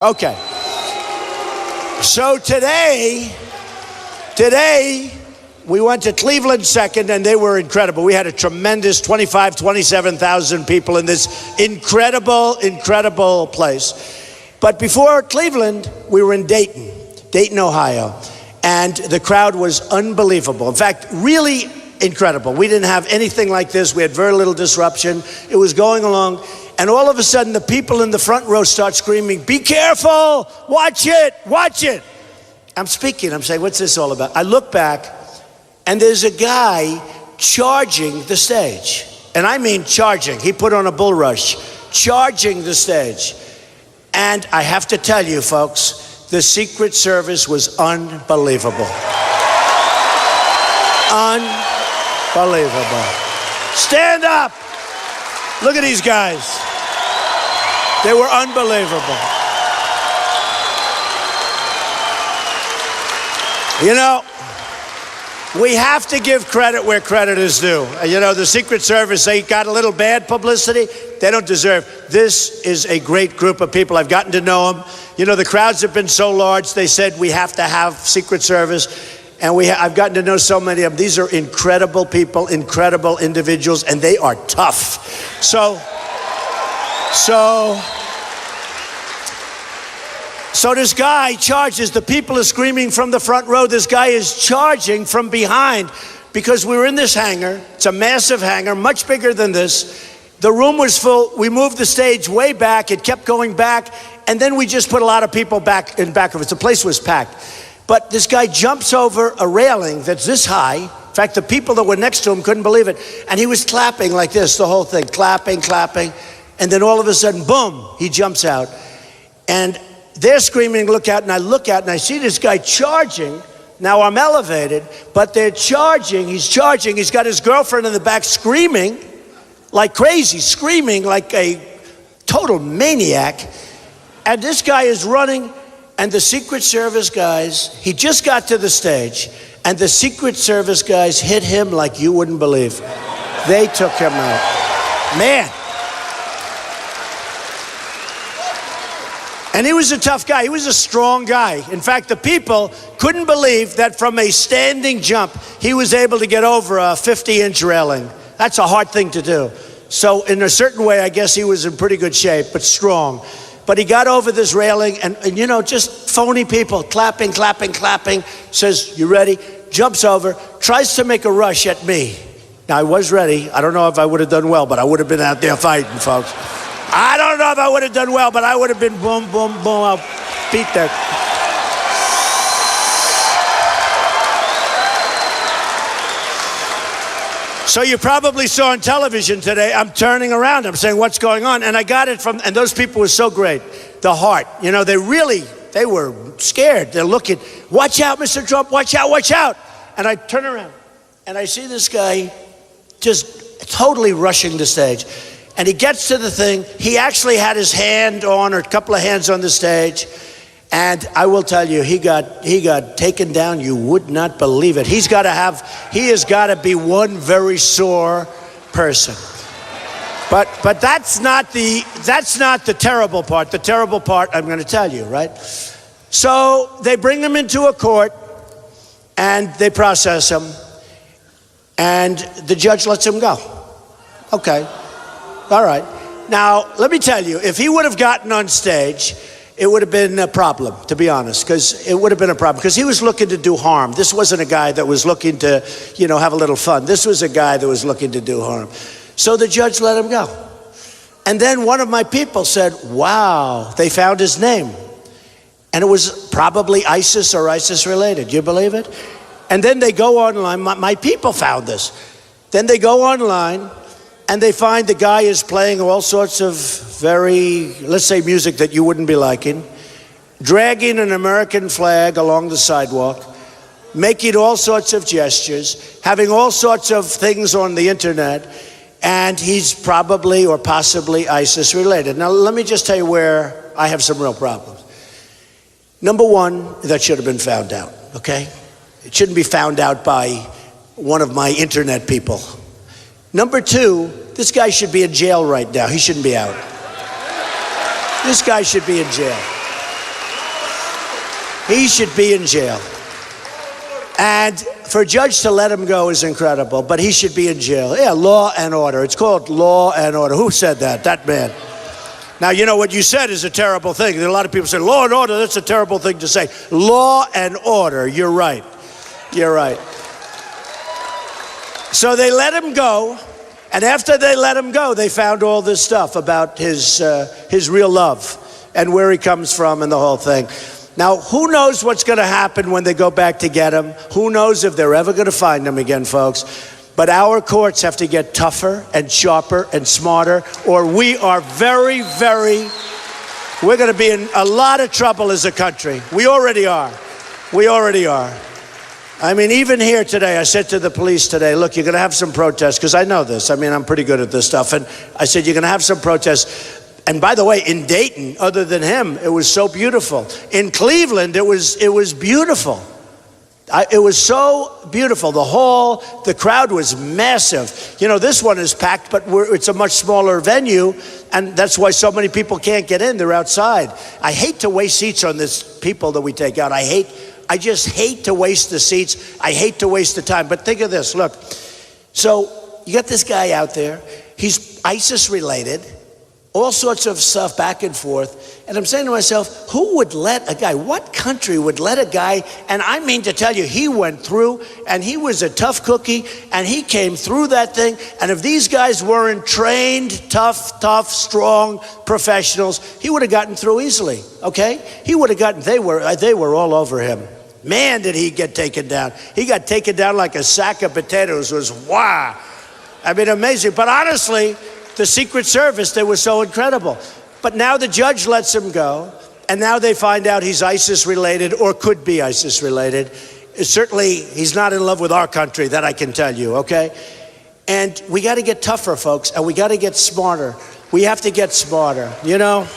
Okay. So today, we went to Cleveland second, and they were incredible. We had a tremendous 27,000 people in this incredible place. But before Cleveland, we were in Dayton, Ohio. And the crowd was unbelievable. In fact, really incredible. We didn't have anything like this. We had very little disruption. It was going along. And all of a sudden, the people in the front row start screaming, "Be careful! Watch it! Watch it!" I'm speaking. I'm saying, what's this all about? I look back, and there's a guy charging the stage. And I mean charging. He put on a bull rush, charging the stage. And I have to tell you, folks, the Secret Service was unbelievable. Unbelievable. Stand up. Look at these guys. They were unbelievable. You know, we have to give credit where credit is due. You know, the Secret Service, they got a little bad publicity. They don't deserve. This is a great group of people. I've gotten to know them. You know, the crowds have been so large, they said we have to have Secret Service. And I've gotten to know so many of them. These are incredible people, incredible individuals, and they are tough. So this guy charges. The people are screaming from the front row. This guy is charging from behind because we were in this hangar. It's a massive hangar, much bigger than this. The room was full. We moved the stage way back. It kept going back. And then we just put a lot of people back in back of it. The place was packed. But this guy jumps over a railing that's this high. In fact, the people that were next to him couldn't believe it. And he was clapping like this, the whole thing, clapping. And then all of a sudden, boom, he jumps out. And they're screaming, look out. And I look out and I see this guy charging. Now I'm elevated, but they're charging. He's charging. He's got his girlfriend in the back screaming like crazy, screaming like a total maniac. And this guy is running. And the Secret Service guys, he just got to the stage, and the Secret Service guys hit him like you wouldn't believe. They took him out. Man. And he was a tough guy. He was a strong guy. In fact, the people couldn't believe that from a standing jump, he was able to get over a 50-inch railing. That's a hard thing to do. So in a certain way, I guess he was in pretty good shape, but strong. But he got over this railing and you know, just phony people, clapping, says, "You ready?" Jumps over, tries to make a rush at me. Now, I was ready. I don't know if I would have done well, but I would have been out there fighting, folks. I don't know if I would have done well, but I would have been boom, I'll beat that. So you probably saw on television today, I'm turning around, I'm saying, what's going on? And I got it from, and those people were so great. The heart, you know, they were scared. They're looking, watch out, Mr. Trump, watch out. And I turn around and I see this guy just totally rushing the stage. And he gets to the thing. He actually had his hand on, or a couple of hands on the stage. And I will tell you, he got taken down. You would not believe it. He has got to be one very sore person. But that's not the terrible part. The terrible part, I'm going to tell you, right? So they bring him into a court and they process him, and the judge lets him go. Okay, all right. Now, let me tell you, if he would have gotten on stage, it would have been a problem, to be honest, because it would have been a problem, because he was looking to do harm. This wasn't a guy that was looking to, you know, have a little fun. This was a guy that was looking to do harm. So the judge let him go. And then one of my people said, wow, they found his name. And it was probably ISIS or ISIS related. You believe it? And then they go online. My people found this. Then they go online and they find the guy is playing all sorts of very, let's say, music that you wouldn't be liking, dragging an American flag along the sidewalk, making all sorts of gestures, having all sorts of things on the internet, and he's probably or possibly ISIS related. Now, let me just tell you where I have some real problems. Number one, that should have been found out, okay? It shouldn't be found out by one of my internet people. Number two, this guy should be in jail right now. He shouldn't be out. This guy should be in jail. He should be in jail. And for a judge to let him go is incredible, but he should be in jail. Yeah, law and order. It's called law and order. Who said that? That man. Now, you know what you said is a terrible thing. A lot of people say, law and order, that's a terrible thing to say. Law and order, you're right. You're right. So they let him go, and after they let him go, they found all this stuff about his real love and where he comes from and the whole thing. Now, who knows what's going to happen when they go back to get him? Who knows if they're ever going to find him again, folks? But our courts have to get tougher and sharper and smarter, or we are we're going to be in a lot of trouble as a country. We already are. We already are. I mean, even here today, I said to the police today, look, you're going to have some protests, because I know this. I mean, I'm pretty good at this stuff. And I said, you're going to have some protests. And by the way, in Dayton, other than him, it was so beautiful. In Cleveland, it was beautiful. It was so beautiful. The crowd was massive. You know, this one is packed, but it's a much smaller venue, and that's why so many people can't get in. They're outside. I hate to waste seats on this people that we take out. I just hate to waste the seats. I hate to waste the time. But think of this. Look, so you got this guy out there. He's ISIS related. All sorts of stuff back and forth. And I'm saying to myself, who would let a guy, what country would let a guy, and I mean to tell you, he went through, and he was a tough cookie, and he came through that thing. And if these guys weren't trained, tough, strong professionals, he would have gotten through easily, okay? He would have gotten, they were all over him. Man, did he get taken down. He got taken down like a sack of potatoes. It was, wow. I mean, amazing. But honestly, the Secret Service, they were so incredible. But now the judge lets him go, and now they find out he's ISIS related or could be ISIS related. Certainly, he's not in love with our country, that I can tell you, okay? And we got to get tougher, folks, and we got to get smarter. We have to get smarter, you know?